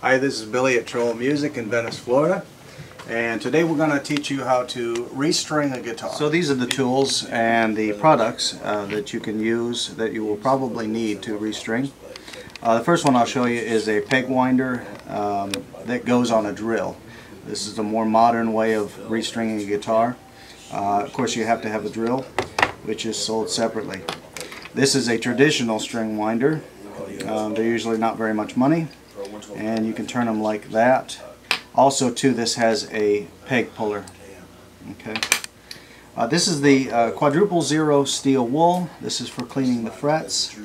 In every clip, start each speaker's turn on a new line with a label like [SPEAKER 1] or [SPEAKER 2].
[SPEAKER 1] Hi, this is Billy at Troll Music in Venice, Florida, and today we're going to teach you how to restring a guitar. So these are the tools and the products that you can use that you will probably need to restring. The first one I'll show you is a peg winder that goes on a drill. This is a more modern way of restringing a guitar. Of course, you have to have a drill, which is sold separately. This is a traditional string winder. They're usually not very much money, and you can turn them like that. Also too, this has a peg puller. Okay. This is the quadruple zero steel wool. This is for cleaning the frets.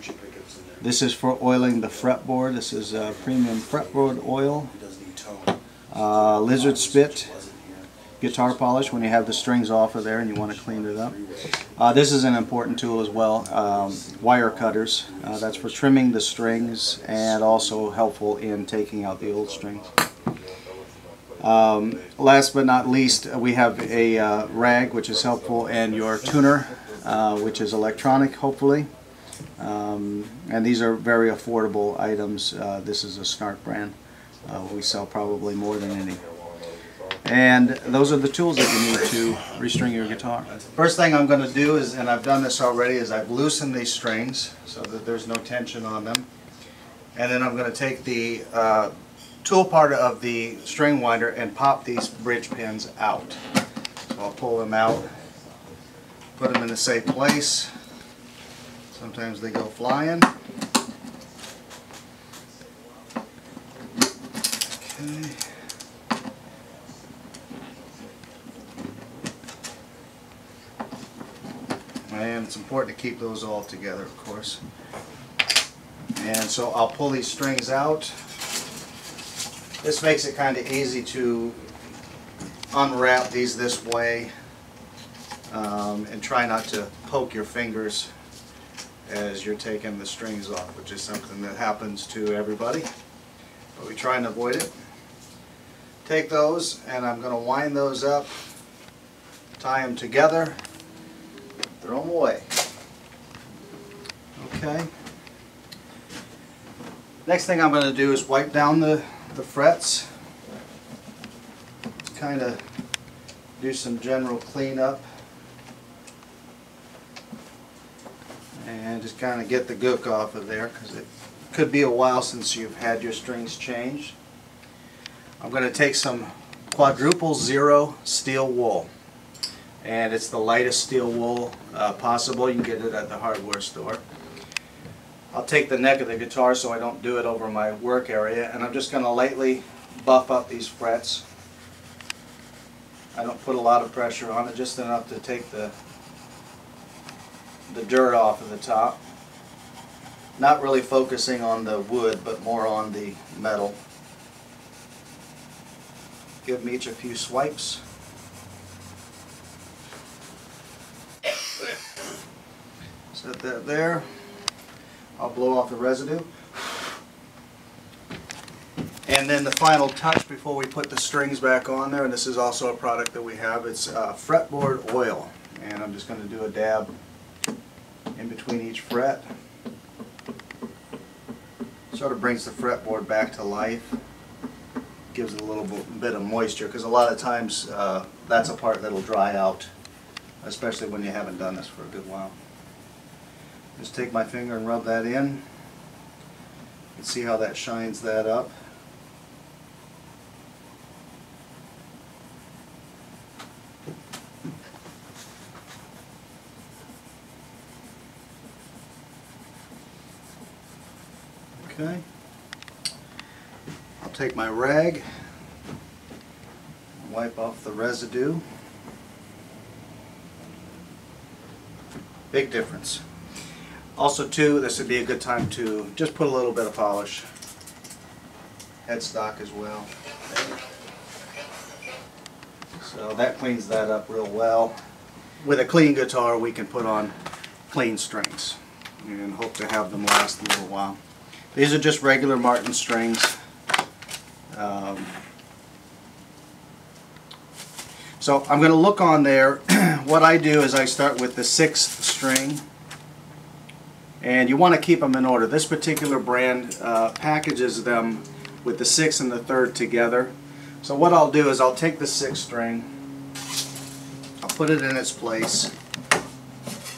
[SPEAKER 1] This is for oiling the fretboard. This is premium fretboard oil. Lizard spit guitar polish when you have the strings off of there and you want to clean it up. This is an important tool as well. Wire cutters. That's for trimming the strings and also helpful in taking out the old strings. Last but not least, we have a rag, which is helpful, and your tuner, which is electronic, hopefully. And these are very affordable items. This is a Snark brand. We sell probably more than any. And those are the tools that you need to restring your guitar. First thing I'm going to do is, and I've done this already, is I've loosened these strings so that there's no tension on them. And then I'm going to take the tool part of the string winder and pop these bridge pins out. So I'll pull them out, put them in a safe place. Sometimes they go flying. Okay. And it's important to keep those all together, of course. And so I'll pull these strings out. This makes it kind of easy to unwrap these this way, and try not to poke your fingers as you're taking the strings off, which is something that happens to everybody, but we try and avoid it. Take those, and I'm going to wind those up, tie them together, throw them away. Okay. Next thing I'm going to do is wipe down the frets. Kind of do some general cleanup. And just kind of get the gook off of there, because it could be a while since you've had your strings changed. I'm going to take some quadruple zero steel wool. And it's the lightest steel wool possible. You can get it at the hardware store. I'll take the neck of the guitar so I don't do it over my work area, and I'm just going to lightly buff up these frets. I don't put a lot of pressure on it, just enough to take the dirt off of the top. Not really focusing on the wood, but more on the metal. Give them each a few swipes. Set that there. I'll blow off the residue. And then the final touch before we put the strings back on there, and this is also a product that we have, it's fretboard oil. And I'm just going to do a dab in between each fret. Sort of brings the fretboard back to life. Gives it a little bit of moisture, because a lot of times that's a part that'll dry out, especially when you haven't done this for a good while. Just take my finger and rub that in. You can see how that shines that up. Okay. I'll take my rag, wipe off the residue. Big difference. Also too, this would be a good time to just put a little bit of polish. Headstock as well. So that cleans that up real well. With a clean guitar, we can put on clean strings and hope to have them last a little while. These are just regular Martin strings. So I'm going to look on there. What I do is I start with the 6th string, and you want to keep them in order. This particular brand packages them with the 6th and the 3rd together. So what I'll do is I'll take the 6th string, I'll put it in its place.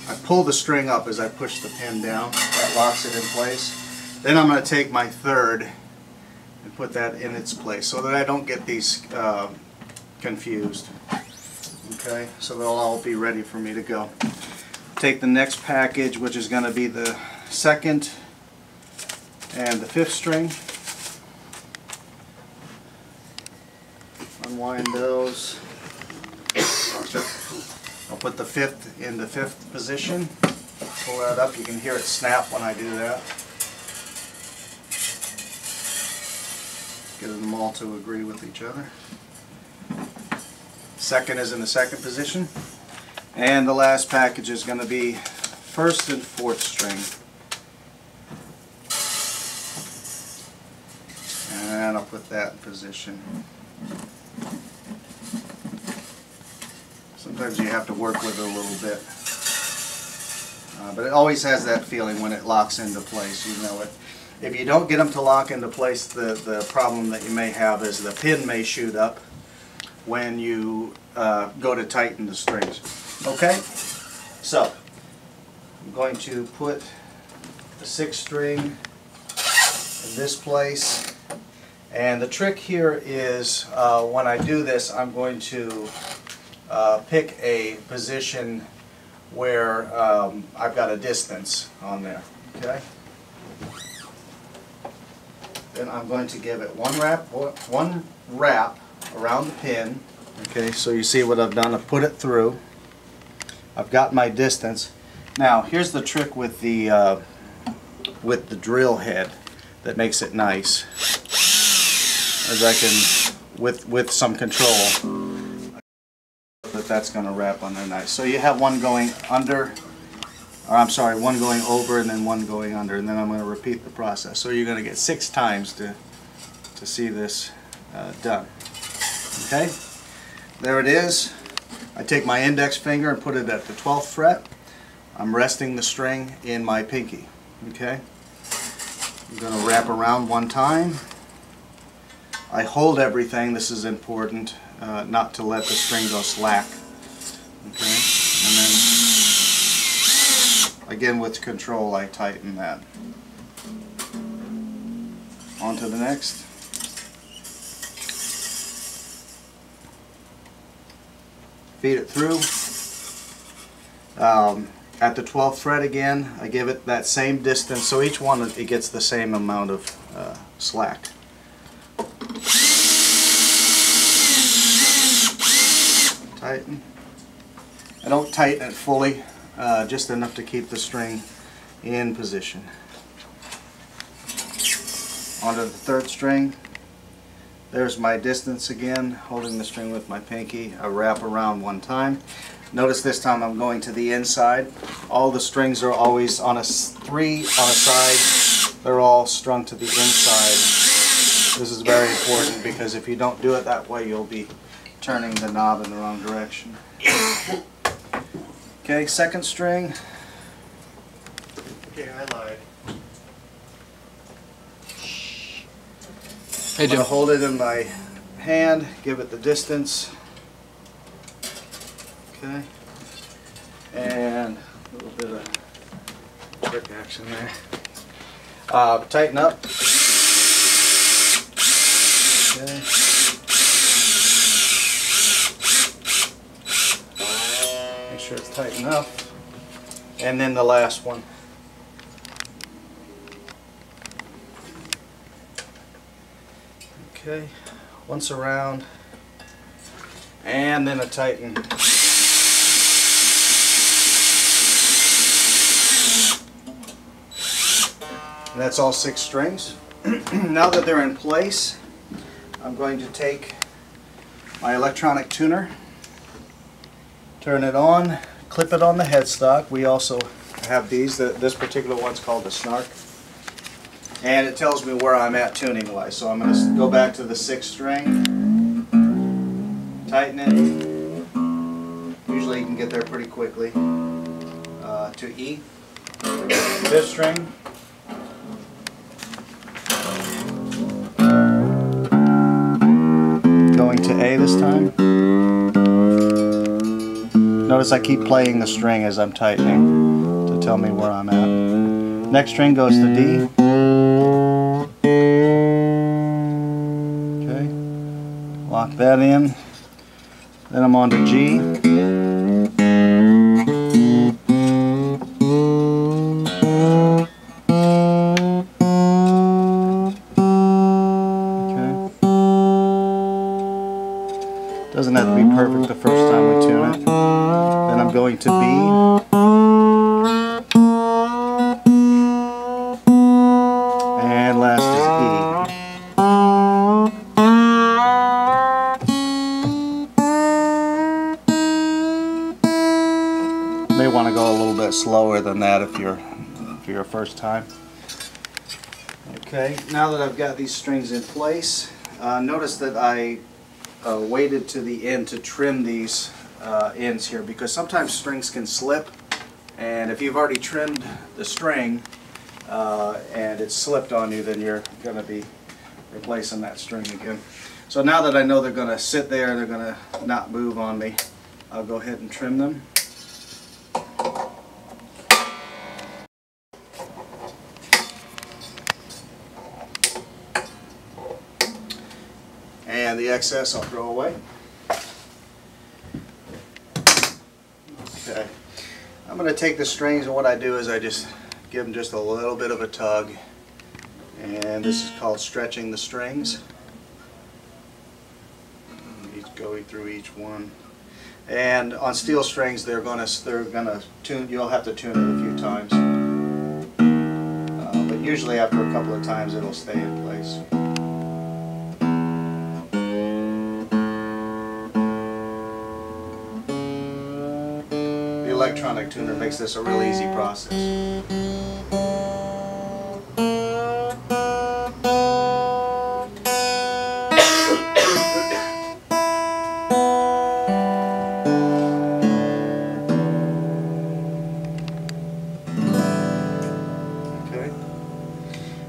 [SPEAKER 1] I pull the string up as I push the pin down. That locks it in place. Then I'm going to take my 3rd and put that in its place so that I don't get these confused. Okay, so they'll all be ready for me to go. Take the next package, which is going to be the 2nd and the 5th string. Unwind those. I'll put the 5th in the 5th position. Pull that up. You can hear it snap when I do that. Get them all to agree with each other. 2nd is in the 2nd position. And the last package is going to be 1st and 4th string. And I'll put that in position. Sometimes you have to work with it a little bit. But it always has that feeling when it locks into place. You know it. If you don't get them to lock into place, the problem that you may have is the pin may shoot up when you go to tighten the strings. Okay? So, I'm going to put the 6th string in this place. And the trick here is when I do this, I'm going to pick a position where I've got a distance on there. Okay? Then I'm going to give it one wrap around the pin. Okay, so you see what I've done. I've put it through. I've got my distance. Now here's the trick with the drill head that makes it nice. As I can, with some control, that's going to wrap on there nice. So you have one going under, or I'm sorry, one going over and then one going under, and then I'm going to repeat the process. So you're going to get 6 times to see this done. Okay, there it is. I take my index finger and put it at the 12th fret. I'm resting the string in my pinky. Okay, I'm going to wrap around one time. I hold everything. This is important, not to let the string go slack. Okay, and then again with control I tighten that. On to the next. Feed it through. At the 12th fret again, I give it that same distance, so each one it gets the same amount of slack. Tighten. I don't tighten it fully, just enough to keep the string in position. Onto the 3rd string. There's my distance again, holding the string with my pinky. I wrap around one time. Notice this time I'm going to the inside. All the strings are always on 3 on a side. They're all strung to the inside. This is very important because if you don't do it that way, you'll be turning the knob in the wrong direction. Okay, 2nd string. Okay, I lied.
[SPEAKER 2] Hey, Jim.
[SPEAKER 1] I'm going to hold it in my hand, give it the distance. Okay. And a little bit of trick action there. Tighten up. Okay. Make sure it's tight enough. And then the last one. Okay, once around, and then a tighten. And that's all 6 strings. Now that they're in place, I'm going to take my electronic tuner, turn it on, clip it on the headstock. We also have these. This particular one's called the Snark. And it tells me where I'm at tuning wise. So I'm going to go back to the 6th string, tighten it. Usually you can get there pretty quickly. To E, 5th string, going to A this time. Notice I keep playing the string as I'm tightening to tell me where I'm at. Next string goes to D. Okay, lock that in. Then I'm on to G. Doesn't have to be perfect the first time we tune it. Then I'm going to B. And last is E. You may want to go a little bit slower than that if you're for your first time. Okay, now that I've got these strings in place, notice that I waited to the end to trim these ends here, because sometimes strings can slip, and if you've already trimmed the string and it's slipped on you, then you're going to be replacing that string again. So now that I know they're going to sit there, they're going to not move on me, I'll go ahead and trim them. And the excess I'll throw away. Okay, I'm going to take the strings, and what I do is I just give them just a little bit of a tug, and this is called stretching the strings. Going through each one, and on steel strings they're gonna tune. You'll have to tune it a few times, but usually after a couple of times it'll stay in place. The electronic tuner makes this a real easy process.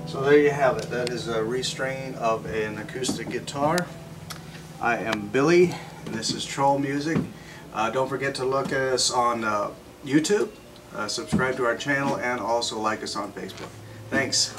[SPEAKER 1] So there you have it. That is a restringing of an acoustic guitar. I am Billy, and this is Troll Music. Don't forget to look at us on YouTube, subscribe to our channel, and also like us on Facebook. Thanks.